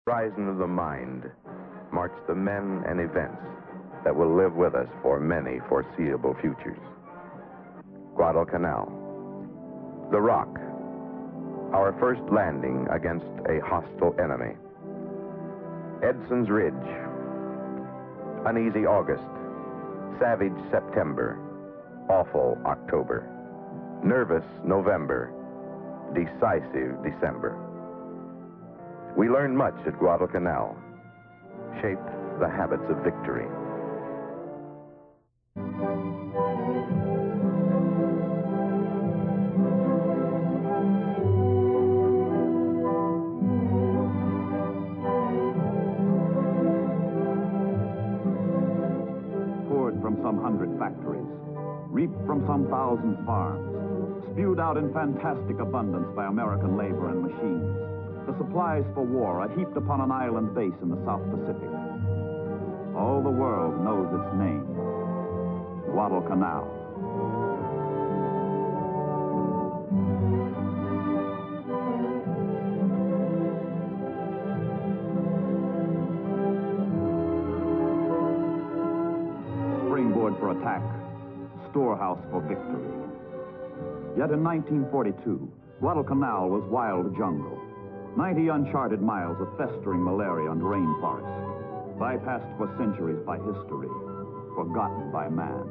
horizon of the mind march the men and events that will live with us for many foreseeable futures. Guadalcanal, the Rock, our first landing against a hostile enemy. Edson's Ridge, uneasy August, savage September, awful October, nervous November, decisive December. We learned much at Guadalcanal, shaped the habits of victory. Poured from some 100 factories, reaped from some 1,000 farms, spewed out in fantastic abundance by American labor and machines. The supplies for war are heaped upon an island base in the South Pacific. All the world knows its name, Guadalcanal. Springboard for attack, storehouse for victory. Yet in 1942, Guadalcanal was wild jungle. 90 uncharted miles of festering malaria and rainforest, bypassed for centuries by history, forgotten by man.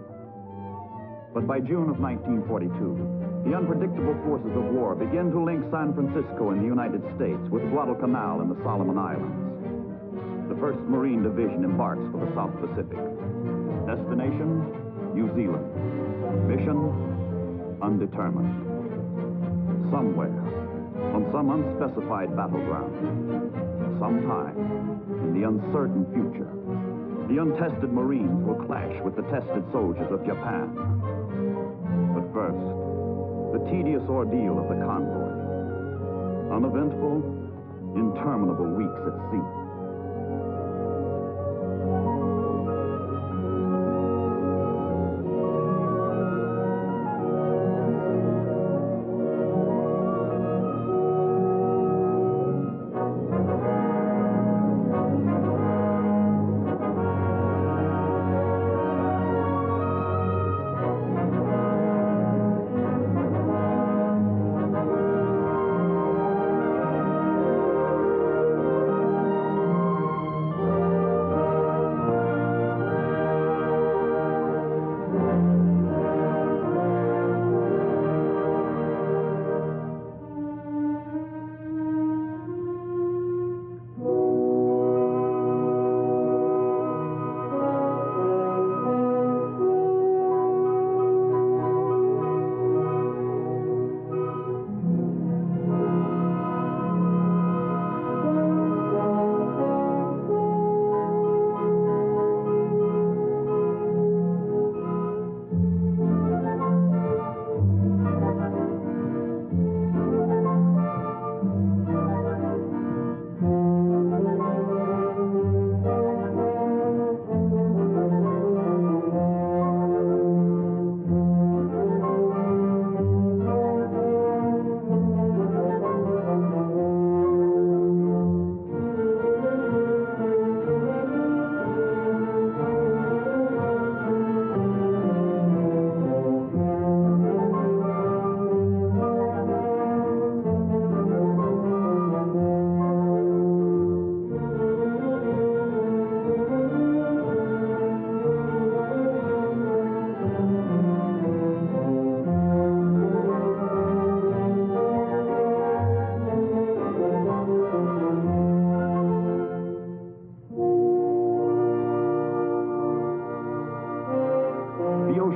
But by June of 1942, the unpredictable forces of war began to link San Francisco in the United States with Guadalcanal in the Solomon Islands. The 1st Marine Division embarks for the South Pacific. Destination, New Zealand. Mission, undetermined. Somewhere, on some unspecified battleground, sometime in the uncertain future, the untested Marines will clash with the tested soldiers of Japan. But first, the tedious ordeal of the convoy. Uneventful, interminable weeks at sea.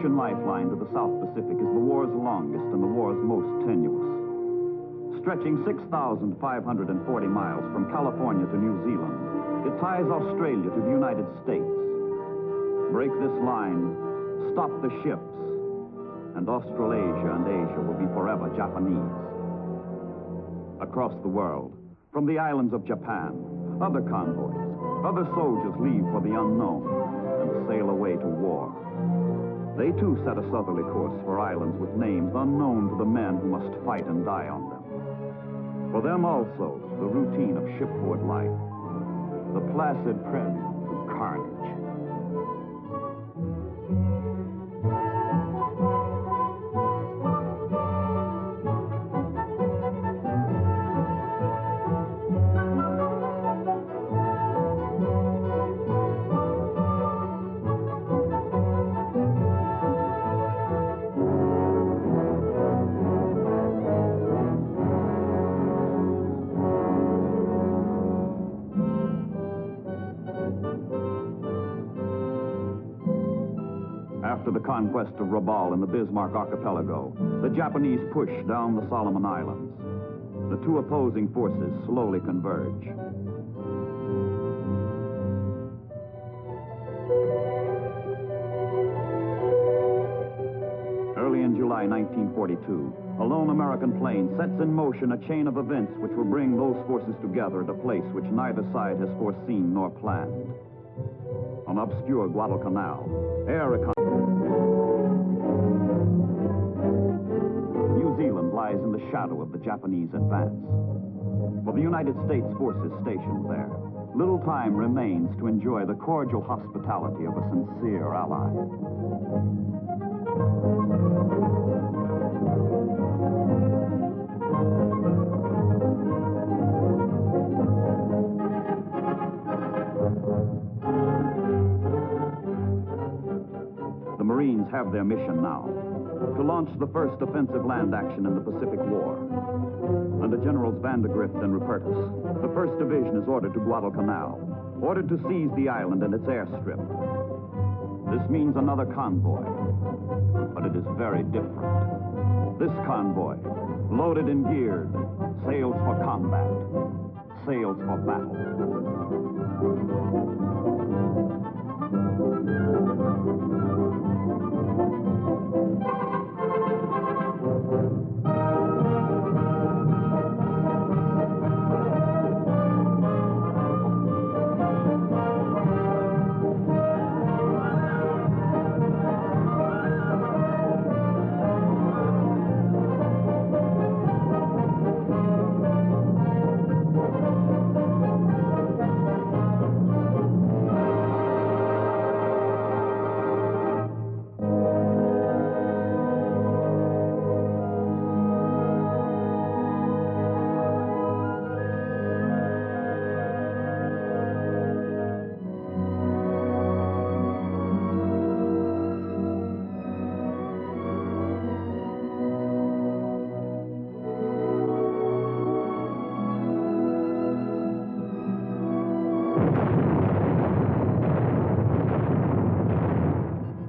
Lifeline to the South Pacific is the war's longest and the war's most tenuous. Stretching 6,540 miles from California to New Zealand, it ties Australia to the United States. Break this line, stop the ships, and Australasia and Asia will be forever Japanese. Across the world, from the islands of Japan, other convoys, other soldiers leave for the unknown and sail away to war. They too set a southerly course for islands with names unknown to the men who must fight and die on them. For them also, the routine of shipboard life placid prelude to carnage. After the conquest of Rabaul and the Bismarck Archipelago, the Japanese push down the Solomon Islands. The two opposing forces slowly converge. Early in July 1942, a lone American plane sets in motion a chain of events which will bring those forces together at a place which neither side has foreseen nor planned. On obscure Guadalcanal, air economy. New Zealand lies in the shadow of the Japanese advance. For the United States forces stationed there, little time remains to enjoy the cordial hospitality of a sincere ally. The Marines have their mission now, to launch the first offensive land action in the Pacific War. Under Generals Vandegrift and Rupertus, the 1st Division is ordered to Guadalcanal, ordered to seize the island and its airstrip. This means another convoy, but it is very different. This convoy, loaded and geared, sails for combat, sails for battle.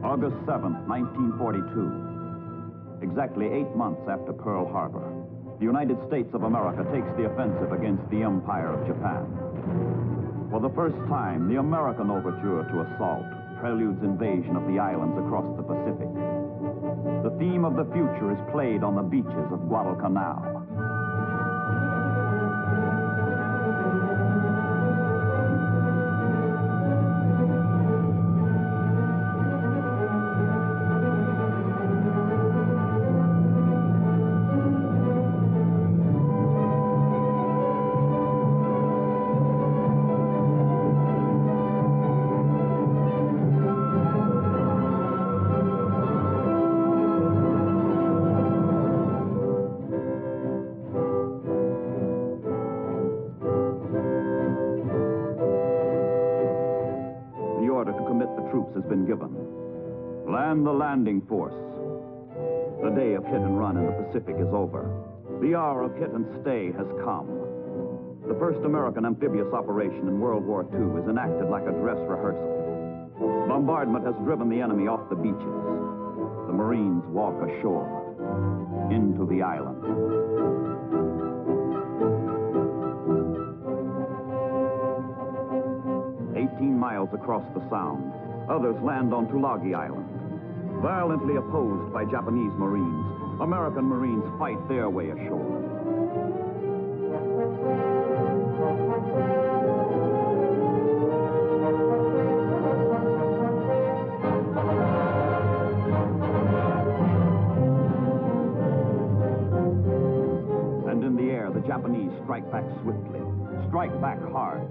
August 7th, 1942. Exactly 8 months after Pearl Harbor, the United States of America takes the offensive against the Empire of Japan. For the first time, the American overture to assault preludes invasion of the islands across the Pacific. The theme of the future is played on the beaches of Guadalcanal. Has been given. Land the landing force. The day of hit and run in the Pacific is over. The hour of hit and stay has come. The first American amphibious operation in World War II is enacted like a dress rehearsal. Bombardment has driven the enemy off the beaches. The Marines walk ashore, into the island. Miles across the Sound, others land on Tulagi Island. Violently opposed by Japanese Marines, American Marines fight their way ashore. And in the air, the Japanese strike back swiftly, strike back hard.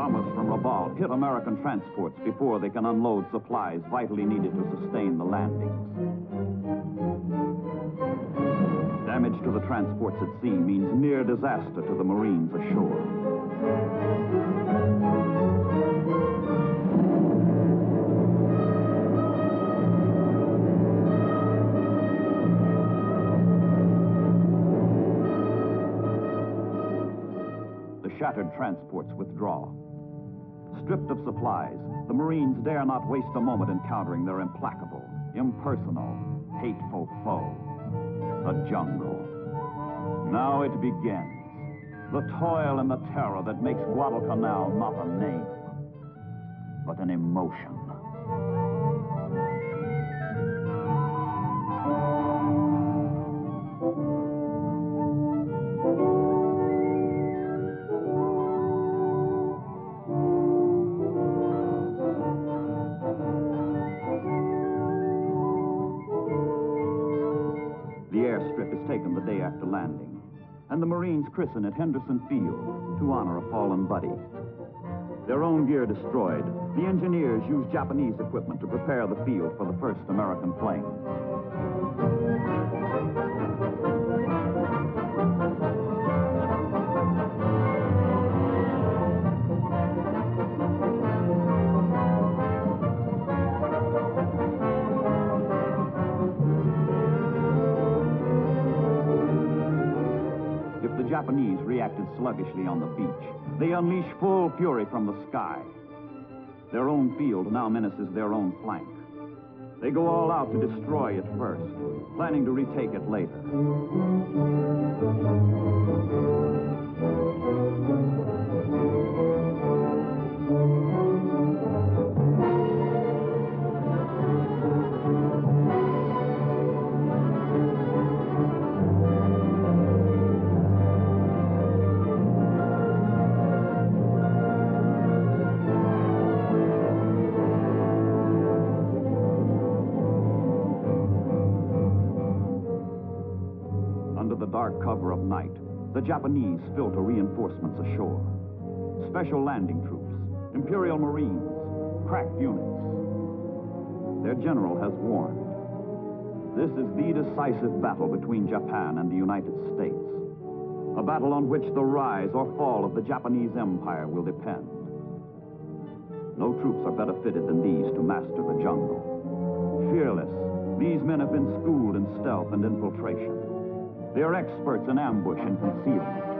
Bombers from Rabaul hit American transports before they can unload supplies vitally needed to sustain the landings. Damage to the transports at sea means near disaster to the Marines ashore. The shattered transports withdraw. Stripped of supplies, the Marines dare not waste a moment encountering their implacable, impersonal, hateful foe, the jungle. Now it begins. The toil and the terror that makes Guadalcanal not a name, but an emotion. Taken the day after landing, and the Marines christen it Henderson Field to honor a fallen buddy. Their own gear destroyed, the engineers used Japanese equipment to prepare the field for the first American plane. The Japanese reacted sluggishly on the beach. They unleash full fury from the sky. Their own field now menaces their own flank. They go all out to destroy it first, planning to retake it later. Dark cover of night, the Japanese filter reinforcements ashore. Special landing troops, Imperial Marines, crack units. Their general has warned. This is the decisive battle between Japan and the United States. A battle on which the rise or fall of the Japanese Empire will depend. No troops are better fitted than these to master the jungle. Fearless, these men have been schooled in stealth and infiltration. They are experts in ambush and concealment.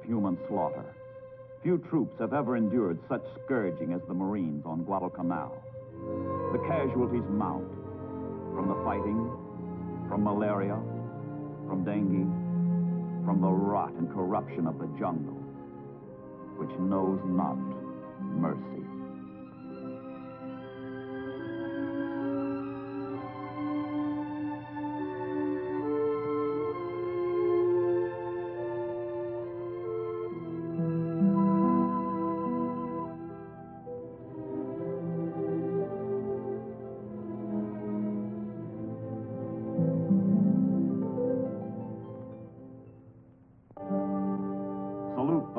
human slaughter. Few troops have ever endured such scourging as the Marines on Guadalcanal. The casualties mount from the fighting, from malaria, from dengue, from the rot and corruption of the jungle, which knows not mercy.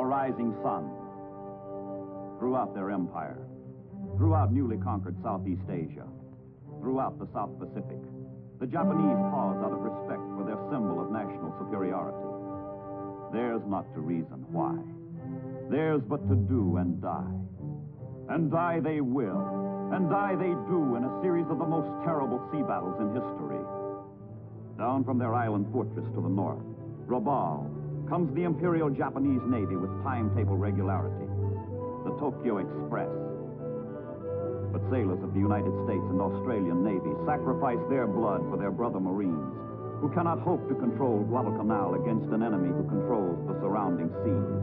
Rising sun. Throughout their empire, throughout newly conquered Southeast Asia, throughout the South Pacific, the Japanese pause out of respect for their symbol of national superiority. Theirs not to reason why. Theirs but to do and die. And die they will, and die they do in a series of the most terrible sea battles in history. Down from their island fortress to the north, Rabaul, comes the Imperial Japanese Navy with timetable regularity, the Tokyo Express. But sailors of the United States and Australian Navy sacrifice their blood for their brother Marines, who cannot hope to control Guadalcanal against an enemy who controls the surrounding seas.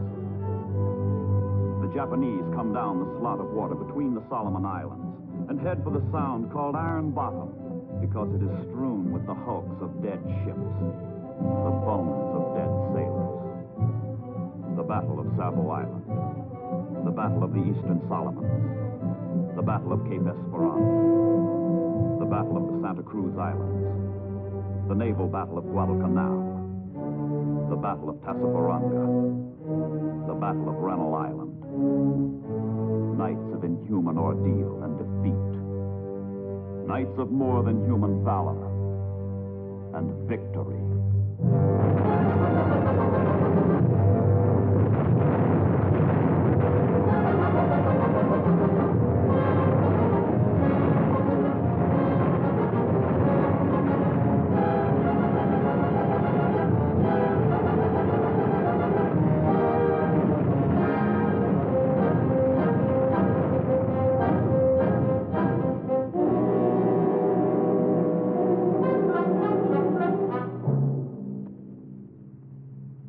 The Japanese come down the slot of water between the Solomon Islands and head for the sound called Iron Bottom, because it is strewn with the hulks of dead ships, the bones of dead sailors. The Battle of Savo Island, the Battle of the Eastern Solomons, the Battle of Cape Esperance, the Battle of the Santa Cruz Islands, the Naval Battle of Guadalcanal, the Battle of Tassafaronga, the Battle of Rennell Island. Nights of inhuman ordeal and defeat. Nights of more than human valor and victory.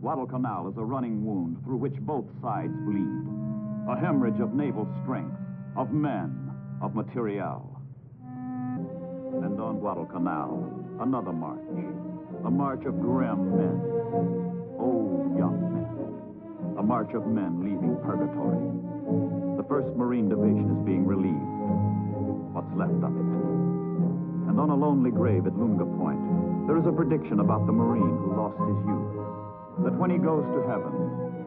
Guadalcanal is a running wound through which both sides bleed. A hemorrhage of naval strength, of men, of materiel. And on Guadalcanal, another march. A march of grim men, old young men. A march of men leaving purgatory. The 1st Marine Division is being relieved. What's left of it. And on a lonely grave at Lunga Point, there is a prediction about the Marine who lost his youth. That when he goes to heaven,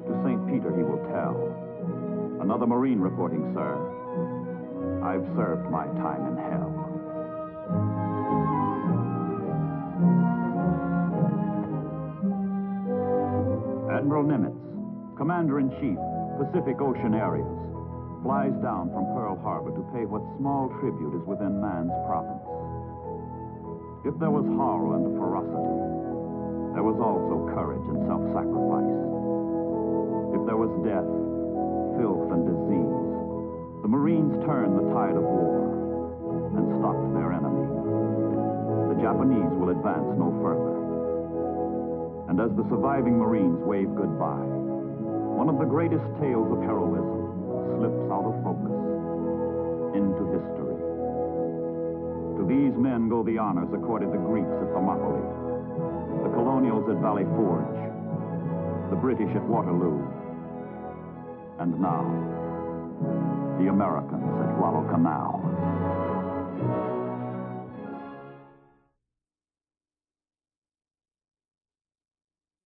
to St. Peter he will tell. Another Marine reporting, sir. I've served my time in hell. Admiral Nimitz, Commander-in-Chief, Pacific Ocean Areas, flies down from Pearl Harbor to pay what small tribute is within man's province. If there was horror and ferocity, there was also courage and self-sacrifice. If there was death, filth, and disease, the Marines turned the tide of war and stopped their enemy. The Japanese will advance no further. And as the surviving Marines wave goodbye, one of the greatest tales of heroism slips out of focus into history. To these men go the honors accorded the Greeks at Thermopylae, the colonials at Valley Forge, the British at Waterloo, and now, the Americans at Guadalcanal.